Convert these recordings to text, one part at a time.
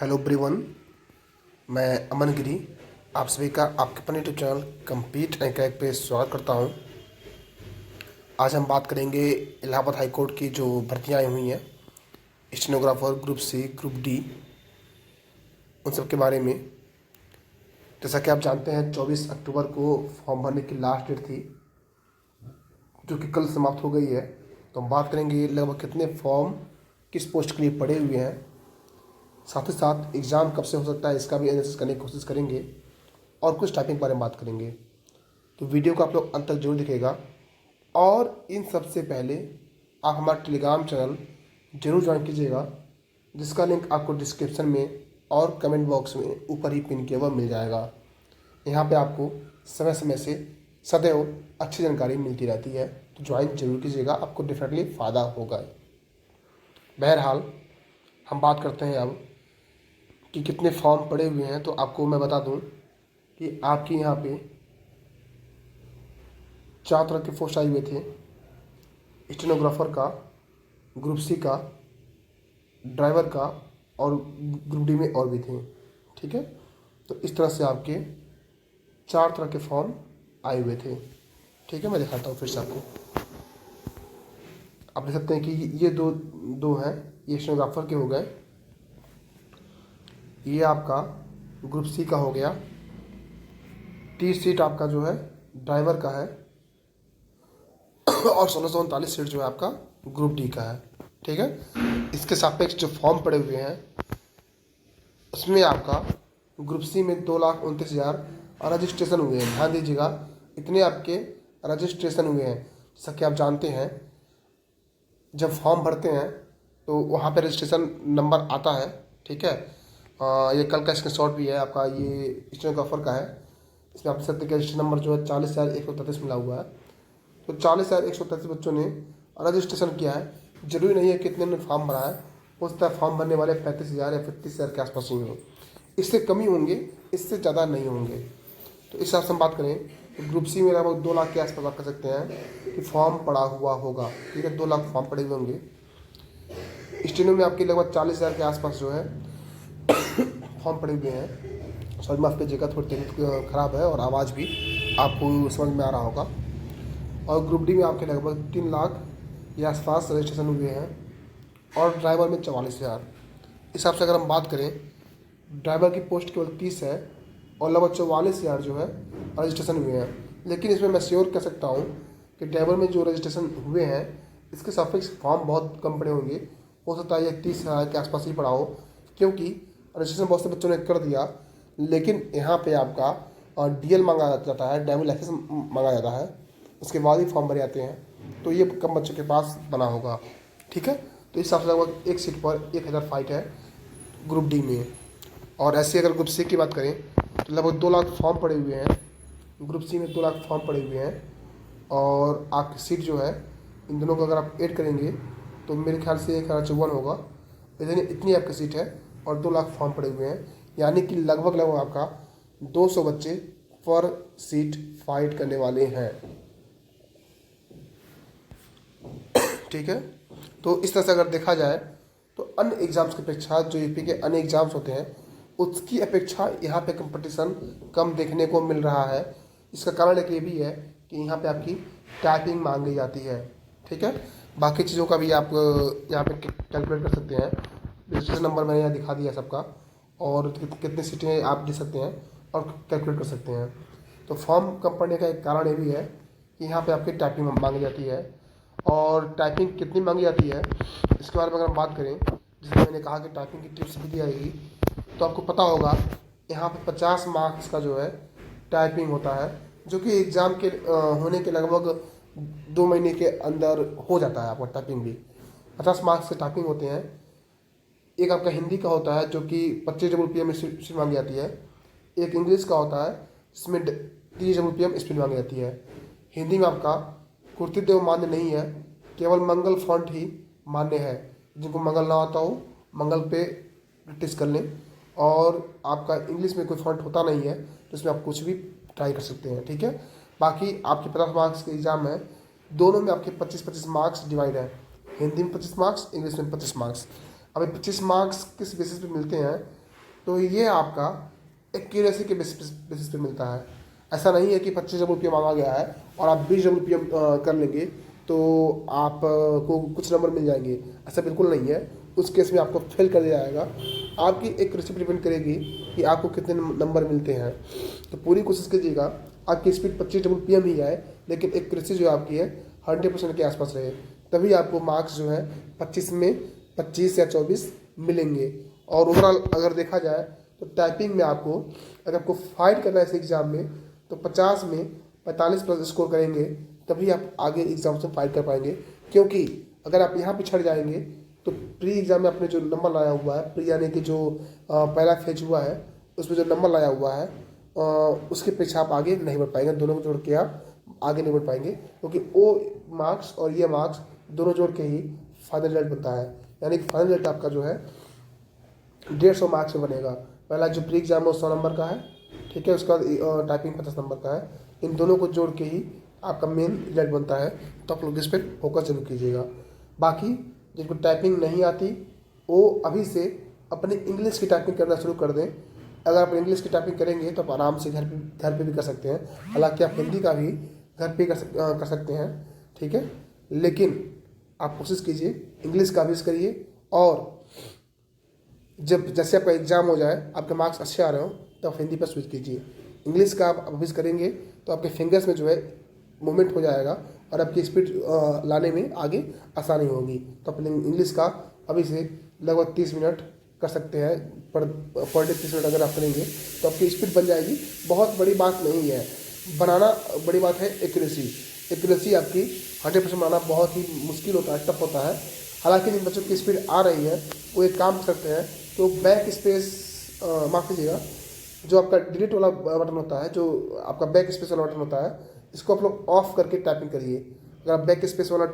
Hello everyone, मैं अमन गिरी आप सभी का आपके अपने YouTube channel compete and crack पे स्वागत करता हूं। आज हम बात करेंगे इलाहाबाद हाई कोर्ट की जो भर्तियां आई हुई हैं, stenographer, group C, group D, उन सब के बारे में। जैसा कि आप जानते हैं 24 अक्टूबर को फॉर्म भरने की लास्ट डेट थी, जो कि कल समाप्त हो गई है। तो हम बात करेंगे लगभग कितने फॉर्म किस पोस्ट के लिए पड़े हुए हैं, साथ ही साथ एग्ज़ाम कब से हो सकता है इसका भी एनालिसिस करने की कोशिश करेंगे और कुछ टाइपिंग के बारे में बात करेंगे। तो वीडियो को आप लोग अंत तक जरूर दिखेगा। और इन सबसे पहले आप हमारा टेलीग्राम चैनल जरूर ज्वाइन कीजिएगा, जिसका लिंक आपको डिस्क्रिप्शन में और कमेंट बॉक्स में ऊपर ही पिन किया हुआ मिल जाएगा। यहाँ पे आपको समय समय से सदैव अच्छी जानकारी मिलती रहती है, तो ज्वाइन जरूर कीजिएगा, आपको डेफिनेटली फ़ायदा होगा। बहरहाल हम बात करते हैं अब कि कितने फॉर्म पड़े हुए हैं। तो आपको मैं बता दूं कि आपके यहाँ पे 4 तरह के पोस्ट आए हुए थे, स्टेनोग्राफर का, ग्रुप सी का, ड्राइवर का और ग्रुप डी में और भी थे। ठीक है, तो इस तरह से आपके 4 तरह के फॉर्म आए हुए थे। ठीक है, मैं दिखाता हूँ फिर से आपको। आप देख सकते हैं कि ये दो हैं, ये स्टेनोग्राफर के हो गए, ये आपका ग्रुप सी का हो गया, 30 सीट आपका जो है ड्राइवर का है और 1639 सीट जो है आपका ग्रुप डी का है। ठीक है, इसके सापेक्ष जो फॉर्म पड़े हुए हैं उसमें आपका ग्रुप सी में 2,29,000 रजिस्ट्रेशन हुए हैं। ध्यान दीजिएगा, इतने आपके रजिस्ट्रेशन हुए हैं। जैसा कि आप जानते हैं, जब फॉर्म भरते हैं तो वहाँ पे रजिस्ट्रेशन नंबर आता है। ठीक है, ये कल का स्क्रीनशॉट भी है आपका, ये स्टेनोग्राफर का है। इसमें आप देख सकते हैं कि रजिस्ट्रेशन नंबर जो है 40,133 मिला हुआ है। तो 40,133 बच्चों ने रजिस्ट्रेशन किया है। जरूरी नहीं है कितने ने फॉर्म भरा है, हो सकता है फॉर्म भरने वाले 35,000 या 30,000 के आसपास ही हों, इससे कम ही होंगे, इससे ज़्यादा नहीं होंगे। तो इस हिसाब से हम बात करें तो ग्रुप सी में लगभग 2 लाख के आसपास आप कर सकते हैं कि फॉर्म पड़ा हुआ होगा। ठीक है, 2 लाख फॉर्म पड़े हुए होंगे। स्टेनो में आपके लगभग 40,000 के आसपास जो है फॉर्म पड़े हुए हैं। समझ माफ़ कीजिएगा, थोड़ी तबीयत ख़राब है और आवाज़ भी आपको समझ में आ रहा होगा। और ग्रुप डी में आपके लगभग 3 लाख के आसपास रजिस्ट्रेशन हुए हैं और ड्राइवर में 44,000। इस हिसाब से अगर हम बात करें, ड्राइवर की पोस्ट केवल 30 है और लगभग 44,000 जो है रजिस्ट्रेशन हुए हैं। लेकिन इसमें मैं श्योर कह सकता हूँ कि ड्राइवर में जो रजिस्ट्रेशन हुए हैं इसके सापेक्ष फॉर्म बहुत कम पड़े होंगे। हो सकता है ये 30,000 के आसपास ही पड़ा हो, क्योंकि रजिस्ट्रेशन बहुत से बच्चों ने कर दिया, लेकिन यहाँ पे आपका डीएल मांगा जाता है, ड्राइविंग लाइसेंस मांगा जाता है, उसके बाद ही फॉर्म भरे जाते हैं। तो ये कम बच्चों के पास बना होगा। ठीक है, तो इस हिसाब से लगभग एक सीट पर 1,000 फाइट है ग्रुप डी में। और ऐसे अगर ग्रुप सी की बात करें तो लगभग 2 लाख फॉर्म पड़े हुए हैं। ग्रुप सी में 2 लाख फॉर्म पड़े हुए हैं और आपकी सीट जो है, इन दोनों को अगर आप ऐड करेंगे तो मेरे ख्याल से 1,54 होगा। इतनी आपकी सीट है और 2 लाख फॉर्म पड़े हुए हैं, यानी कि लगभग आपका 200 बच्चे पर सीट फाइट करने वाले हैं। ठीक है, तो इस तरह से अगर देखा जाए तो अन्य एग्ज़ाम्स की अपेक्षा, जो यूपी के अन्य एग्ज़ाम्स होते हैं उसकी अपेक्षा यहाँ पे कंपटीशन कम देखने को मिल रहा है। इसका कारण एक ये भी है कि यहाँ पे आपकी टाइपिंग मांगी जाती है। ठीक है, बाकी चीज़ों का भी आप यहाँ पे कैलकुलेट कर सकते हैं। रजिस्ट्रेशन नंबर मैंने यहाँ दिखा दिया सबका, और कितनी सीटें आप दे सकते हैं और कैलकुलेट कर सकते हैं। तो फॉर्म कम पड़ने का एक कारण ये भी है कि यहाँ पे आपकी टाइपिंग मांगी जाती है। और टाइपिंग कितनी मांगी जाती है इसके बारे में अगर हम बात करें, जैसे मैंने कहा कि टाइपिंग की टिप्स भी दी जाएगी, तो आपको पता होगा यहाँ पे 50 मार्क्स का जो है टाइपिंग होता है, जो कि एग्ज़ाम के होने के लगभग 2 महीने के अंदर हो जाता है। आपका टाइपिंग भी 50 मार्क्स के टाइपिंग होते हैं। एक आपका हिंदी का होता है जो कि 25 में स्पीड मांगी जाती है। एक इंग्लिश का होता है जिसमें 30 स्पीड मांगी जाती है। हिंदी में आपका कुर्तिदेव मान्य नहीं है, केवल मंगल फॉन्ट ही मान्य है। जिनको मंगल ना आता हो, मंगल पे प्रैक्टिस कर लें। और आपका इंग्लिश में कोई फॉन्ट होता नहीं है, तो इसमें आप कुछ भी ट्राई कर सकते हैं। ठीक है, बाकी आपके 50 मार्क्स के एग्ज़ाम है, दोनों में आपके 25-25 मार्क्स डिवाइड है। हिंदी में 25 मार्क्स, इंग्लिश में 25 मार्क्स। अब 25 मार्क्स किस बेसिस पे मिलते हैं, तो ये आपका एक्यूरेसी के बेसिस पे मिलता है। ऐसा नहीं है कि 25 रुपये मांगा गया है और आप 20 रुपये कर लेंगे तो आपको कुछ नंबर मिल जाएंगे, ऐसा बिल्कुल नहीं है। उस केस में आपको फेल कर दिया जाएगा। आपकी एक्यूरेसी डिपेंड करेगी कि आपको कितने नंबर मिलते हैं। तो पूरी कोशिश कीजिएगा आपकी स्पीड 25 RPM ही आए, लेकिन एक्यूरेसी जो आपकी है 100% के आसपास रहे, तभी आपको मार्क्स जो है 25 में 25 या 24 मिलेंगे। और ओवरऑल अगर देखा जाए तो टाइपिंग में आपको अगर आपको फाइट करना है इस एग्ज़ाम में तो 50 में 45+ स्कोर करेंगे, तभी आप आगे एग्ज़ाम से फाइट कर पाएंगे। क्योंकि अगर आप यहाँ पिछड़ जाएंगे तो प्री एग्ज़ाम में आपने जो नंबर लाया हुआ है, प्री यानी कि जो पहला फेज हुआ है उसमें जो नंबर लाया हुआ है उसके पीछे आप आगे नहीं बढ़ पाएंगे। दोनों को जोड़ के आप आगे नहीं बढ़ पाएंगे, क्योंकि वो मार्क्स और ये मार्क्स दोनों जोड़ के ही फाइनल रिजल्ट बनता है। यानी कि फाइनल रिजल्ट आपका जो है 150 मार्क्स में बनेगा। पहला जो प्री एग्जाम है वो 100 नंबर का है, ठीक है। उसके बाद टाइपिंग 50 नंबर का है। इन दोनों को जोड़ के ही आपका मेन रिजल्ट बनता है। तो आप लोग इस पर फोकस जरूर कीजिएगा। बाकी जिनको टाइपिंग नहीं आती वो अभी से अपनी इंग्लिश की टाइपिंग करना शुरू कर दें। अगर आप इंग्लिश की टाइपिंग करेंगे तो आप आराम से घर पे भी कर सकते हैं। हालांकि आप हिंदी का भी घर पे कर सकते हैं, ठीक है। लेकिन आप कोशिश कीजिए इंग्लिश का भी करिए, और जब जैसे आपका एग्ज़ाम हो जाए आपके मार्क्स अच्छे आ रहे हो तो आप हिंदी पर स्विच कीजिए। इंग्लिश का आप अभी करेंगे तो आपके फिंगर्स में जो है मूवमेंट हो जाएगा और आपकी स्पीड लाने में आगे आसानी होगी। तो अपने इंग्लिश का अभी से लगभग 30 मिनट कर सकते हैं पर डे 30 मिनट अगर आप करेंगे तो आपकी स्पीड बन जाएगी। बहुत बड़ी बात नहीं है बनाना, बड़ी बात है एक्यूरेसी। एक्यूरेसी आपकी 100% बनाना बहुत ही मुश्किल होता है, टफ होता है। हालांकि जिन बच्चों की स्पीड आ रही है वो एक काम कर सकते हैं, तो बैक स्पेस माफ कीजिएगा, जो आपका डिलीट वाला बटन होता है, जो आपका बैक स्पेस वाला बटन होता है, इसको आप लोग ऑफ करके टाइपिंग करिए। अगर आप बैक स्पेस वाला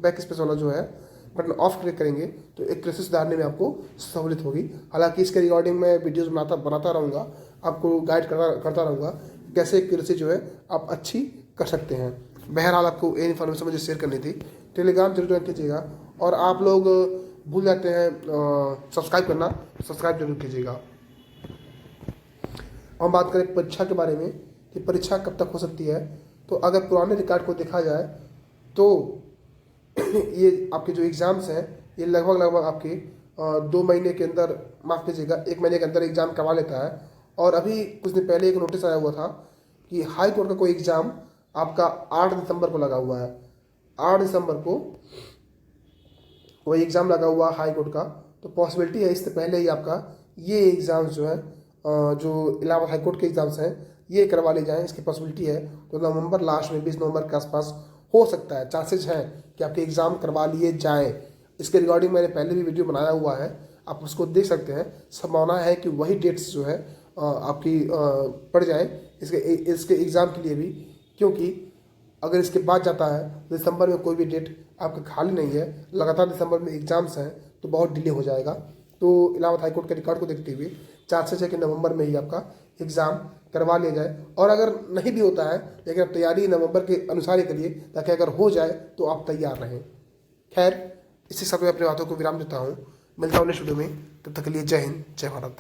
बैक स्पेस वाला जो है बटन ऑफ क्लिक करेंगे तो एक एक्यूरेसी सुधारने में आपको सहूलियत होगी। हालांकि इसके रिगार्डिंग मैं वीडियोस बनाता रहूँगा, आपको गाइड करता रहूँगा कैसे एक्यूरेसी जो है आप अच्छी कर सकते हैं। बहरहाल आपको ये इन्फॉर्मेशन मुझे शेयर करनी थी। टेलीग्राम जरूर ज्वाइन कीजिएगा, और आप लोग भूल जाते हैं सब्सक्राइब करना, सब्सक्राइब जरूर कीजिएगा। हम बात करें परीक्षा के बारे में कि परीक्षा कब तक हो सकती है, तो अगर पुराने रिकॉर्ड को देखा जाए तो ये आपके जो एग्ज़ाम्स हैं ये लगभग आपके 2 महीने के अंदर, माफ़ कीजिएगा 1 महीने के अंदर एग्ज़ाम करवा लेता है। और अभी कुछ दिन पहले एक नोटिस आया हुआ था कि हाई कोर्ट का कोई एग्ज़ाम आपका 8 दिसंबर को लगा हुआ है। 8 दिसंबर को कोई एग्ज़ाम लगा हुआ हाई कोर्ट का, तो पॉसिबिलिटी है इससे पहले ही आपका ये एग्ज़ाम्स जो है जो इलाहाबाद हाई कोर्ट के एग्ज़ाम्स हैं ये करवा ले जाएँ, इसकी पॉसिबिलिटी है। तो नवंबर लास्ट में 20 नवंबर के आसपास हो सकता है, चांसेस हैं कि आपके एग्ज़ाम करवा लिए जाएँ। इसके रिगार्डिंग मैंने पहले भी वीडियो बनाया हुआ है, आप उसको देख सकते हैं। संभावना है कि वही डेट्स जो है आपकी पड़ जाए इसके एग्ज़ाम के लिए भी, क्योंकि अगर इसके बाद जाता है दिसंबर में कोई भी डेट आपका खाली नहीं है, लगातार दिसंबर में एग्ज़ाम्स हैं, तो बहुत डिले हो जाएगा। तो इलाहाबाद हाईकोर्ट के रिकॉर्ड को देखते हुए चांसेस है कि नवंबर में ही आपका एग्ज़ाम करवा लिया जाए। और अगर नहीं भी होता है लेकिन आप तैयारी नवंबर के अनुसार ही करिए, ताकि अगर हो जाए तो आप तैयार रहें। खैर, इसी सब में अपनी बातों को विराम देता हूँ। मिलता हूँ नेक्स्ट वीडियो में, तब तक के लिए जय हिंद, जय भारत।